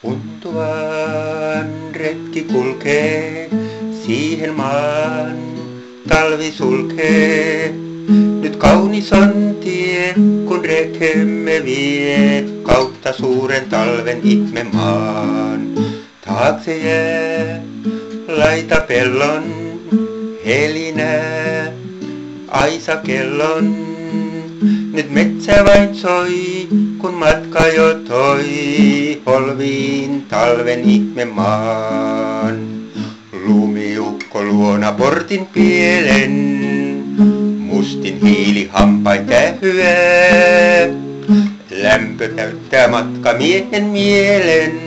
Untuvan retki kulkee, siihen maan talvi sulkee. Nyt kaunis on tie, kun rekemme vie kautta suuren talven ihme maan. Taakse jää laitapellon helinää aisa kellon. Nyt metsä vain soi, kun matka jo toi polviin talven ihme maan. Lumiukko luona portin pielen, mustin hiili hampain tähyää. Lämpö täyttää matka miehen mielen,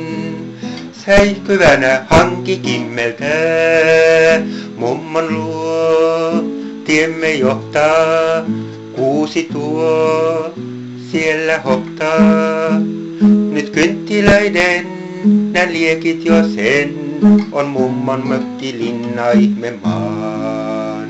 säihkyvänä hanki kimmeltää. Mummon luo tiemme johtaa, kuusi tuo siellä hoptaa. Nyt kynttiläiden nän liekit jo sen, on mummon mökki linna ihme maan.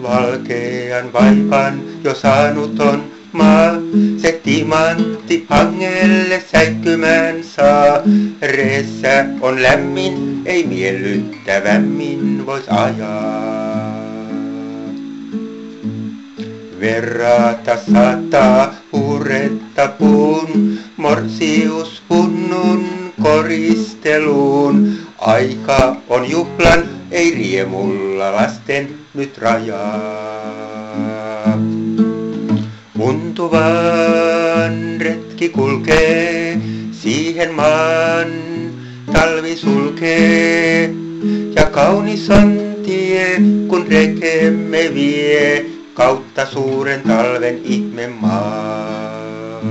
Valkean vaipan jo saanut on maa, se timantti hangelle säikkymään saa. Reessä on lämmin, ei miellyttävämmin vois ajaa. Verrata saattaa puretta puun, morsius hunnun koristeluun. Aika on juhlan, ei riemulla lasten nyt rajaa. Untuvan retki kulkee, siihen maan talvi sulkee. Ja kaunis on tie, kun rekemme vie kautta suuren talven ihme maan.